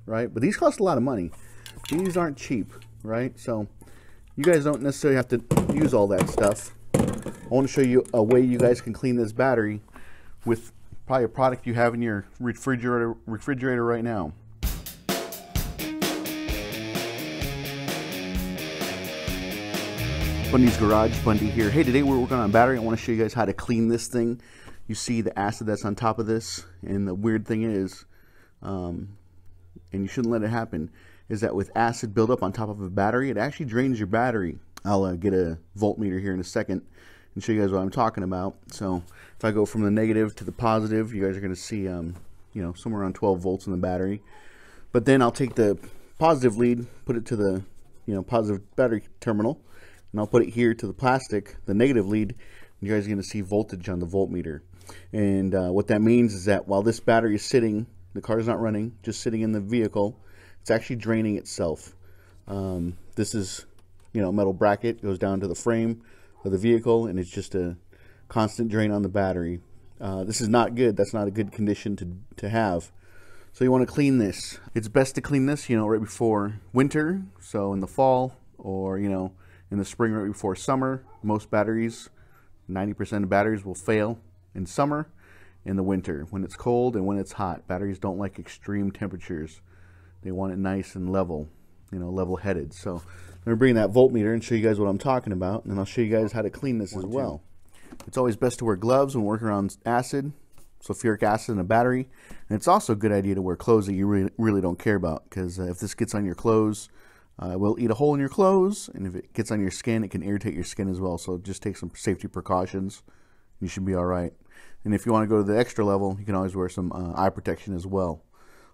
right? But these cost a lot of money. These aren't cheap, right? So you guys don't necessarily have to use all that stuff. I want to show you a way you guys can clean this battery with probably a product you have in your refrigerator right now. BundysGarage, Bundy here. Hey, today we're working on a battery. I want to show you guys how to clean this thing. You see the acid that's on top of this, and the weird thing is, and you shouldn't let it happen, is that with acid buildup on top of a battery, it actually drains your battery. I'll get a voltmeter here in a second and show you guys what I'm talking about. So if I go from the negative to the positive, you guys are going to see, you know, somewhere around 12 volts in the battery. But then I'll take the positive lead, put it to the, you know, positive battery terminal, and I'll put it here to the plastic, the negative lead, and you guys are going to see voltage on the voltmeter. And what that means is that while this battery is sitting, the car's not running, just sitting in the vehicle, it's actually draining itself. This is, you know, metal bracket, goes down to the frame of the vehicle, and it's just a constant drain on the battery. This is not good. That's not a good condition to have. So you want to clean this. It's best to clean this, you know, right before winter, so in the fall, or, you know, in the spring right before summer. Most batteries, 90% of batteries will fail in summer, in the winter, when it's cold and when it's hot. Batteries don't like extreme temperatures. They want it nice and level, you know, level-headed. So let me bring that voltmeter and show you guys what I'm talking about, and I'll show you guys how to clean this as well. It's always best to wear gloves when working around acid, sulfuric acid in a battery, and it's also a good idea to wear clothes that you really don't care about, because if this gets on your clothes, it will eat a hole in your clothes, and if it gets on your skin, it can irritate your skin as well. So just take some safety precautions. You should be all right. And if you want to go to the extra level, you can always wear some eye protection as well,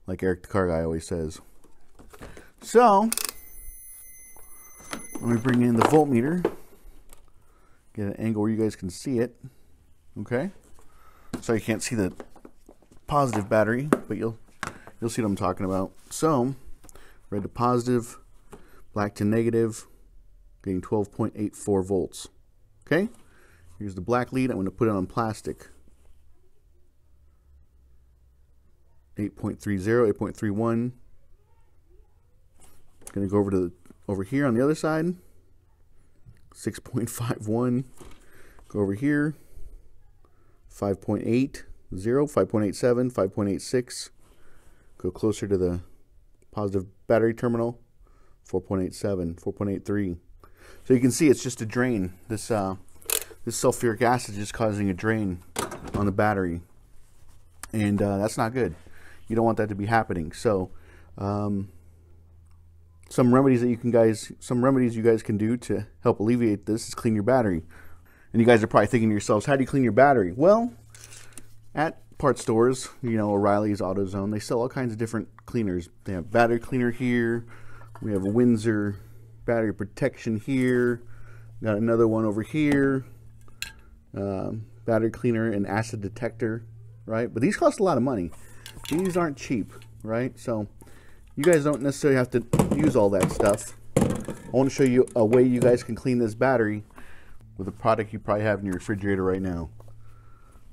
like Eric the Car Guy always says. So let me bring in the voltmeter, get an angle where you guys can see it. Okay, so you can't see the positive battery, but you'll see what I'm talking about. So red to positive, black to negative, getting 12.84 volts. Okay, here's the black lead. I'm going to put it on plastic. 8.30, 8.31. Going to go over here on the other side. 6.51. Go over here. 5.80, 5.87, 5.86. Go closer to the positive battery terminal. 4.87, 4.83. So you can see it's just a drain. This sulfuric acid is just causing a drain on the battery, and that's not good. You don't want that to be happening. So some remedies you guys can do to help alleviate this is clean your battery. And you guys are probably thinking to yourselves, how do you clean your battery? Well, at part stores, you know, O'Reilly's, AutoZone, they sell all kinds of different cleaners. They have battery cleaner here. We have a Windsor battery protection here. Got another one over here. Battery cleaner and acid detector, right? But these cost a lot of money. These aren't cheap, right? So you guys don't necessarily have to use all that stuff. I want to show you a way you guys can clean this battery with a product you probably have in your refrigerator right now.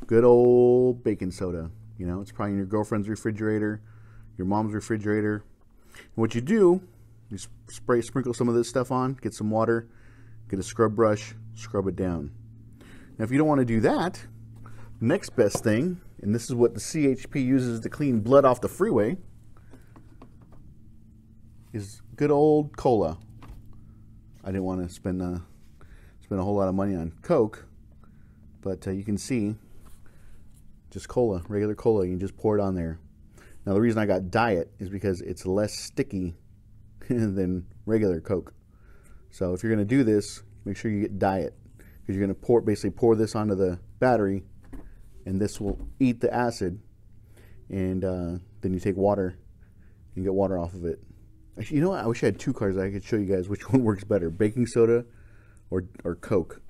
Good old baking soda. You know, it's probably in your girlfriend's refrigerator, your mom's refrigerator. And what you do, you sprinkle some of this stuff on, get some water, get a scrub brush, scrub it down. Now if you don't want to do that, the next best thing, and this is what the CHP uses to clean blood off the freeway, is good old cola. I didn't want to spend a whole lot of money on Coke, but you can see just cola, regular cola. You can just pour it on there. Now the reason I got Diet is because it's less sticky than regular Coke. So if you're going to do this, make sure you get Diet, because you're going to basically pour this onto the battery, and this will eat the acid, and then you take water and get water off of it. Actually, you know what? I wish I had two cars. I could show you guys which one works better, baking soda or Coke.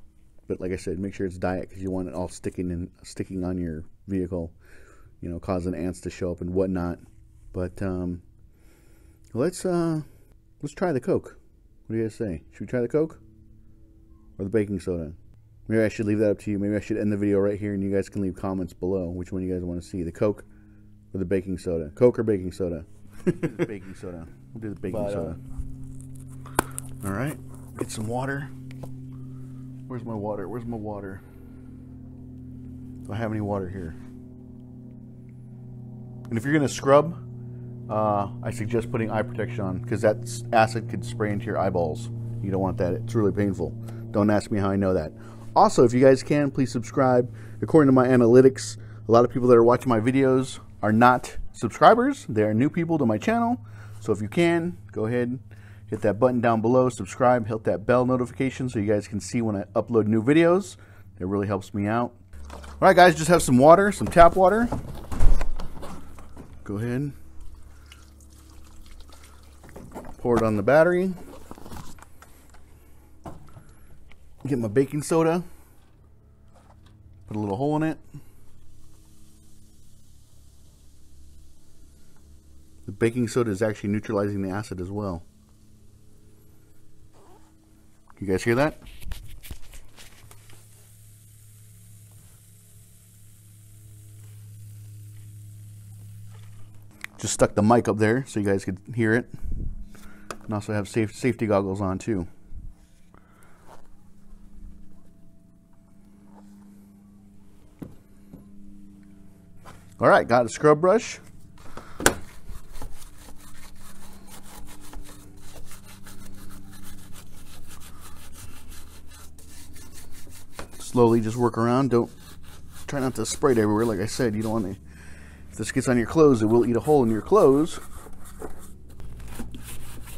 But like I said, make sure it's Diet, because you want it all sticking on your vehicle, you know, causing ants to show up and whatnot. But let's try the Coke. What do you guys say? Should we try the Coke or the baking soda? Maybe I should leave that up to you. Maybe I should end the video right here, and you guys can leave comments below which one you guys want to see, the Coke or the baking soda. Coke or baking soda. Baking soda. We'll do the baking soda. All right, get some water. Where's my water? Where's my water? Do I have any water here? And if you're gonna scrub, I suggest putting eye protection on, because that acid could spray into your eyeballs. You don't want that. It's really painful. Don't ask me how I know that. Also, if you guys can, please subscribe. According to my analytics, a lot of people that are watching my videos are not subscribers. They are new people to my channel. So if you can, go ahead, hit that button down below, subscribe, hit that bell notification so you guys can see when I upload new videos. It really helps me out. All right, guys, just have some water, some tap water. Go ahead. Pour it on the battery. Get my baking soda. Put a little hole in it. The baking soda is actually neutralizing the acid as well. You guys hear that? Just stuck the mic up there so you guys could hear it. And also have safety goggles on too. All right, got a scrub brush. Slowly just work around. Don't try not to spray it everywhere. Like I said, you don't want to. If this gets on your clothes, it will eat a hole in your clothes.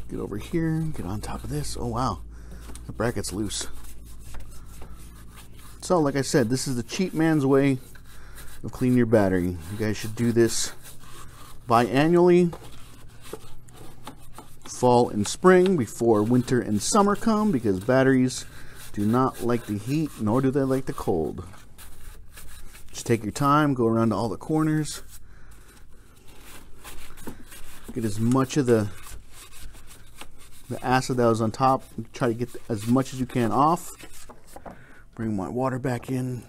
Get over here, get on top of this. Oh wow, the bracket's loose. So like I said, this is the cheap man's way of cleaning your battery. You guys should do this biannually, fall and spring, before winter and summer come, because batteries do not like the heat, nor do they like the cold. Just take your time, go around to all the corners, get as much of the acid that was on top. Try to get as much as you can off. Bring my water back in.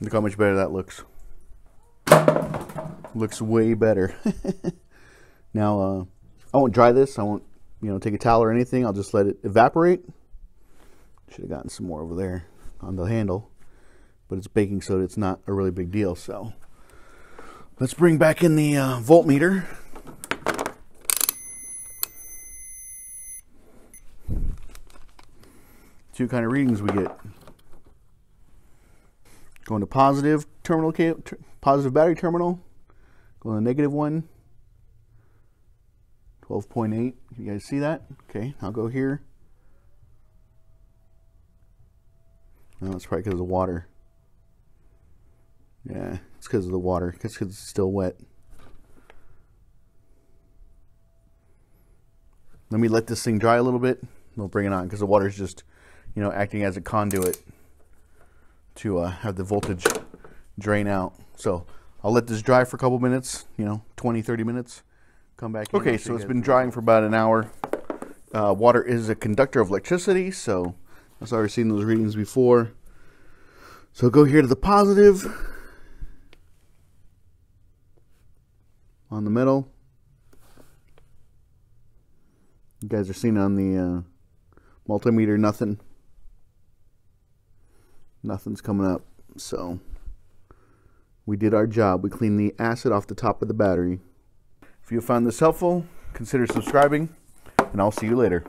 Look how much better that looks. Looks way better. Now, I won't dry this. I won't, take a towel or anything. I'll just let it evaporate. Should have gotten some more over there on the handle. But it's baking soda. It's not a really big deal. So, let's bring back in the voltmeter. Two kind of readings we get. Going to positive terminal, positive battery terminal. Going to negative one. 12.8. You guys see that? Okay, I'll go here. No, it's probably because of the water. Yeah, it's because of the water. It's because it's still wet. Let me let this thing dry a little bit. We'll bring it on, because the water is just, acting as a conduit to have the voltage drain out. So I'll let this dry for a couple minutes, 20, 30 minutes. Come back. Okay, so it's been drying for about an hour. Water is a conductor of electricity, so I've already seen those readings before. So go here to the positive on the metal. You guys are seeing on the multimeter nothing's coming up. So we did our job. We cleaned the acid off the top of the battery. If you found this helpful, consider subscribing, and I'll see you later.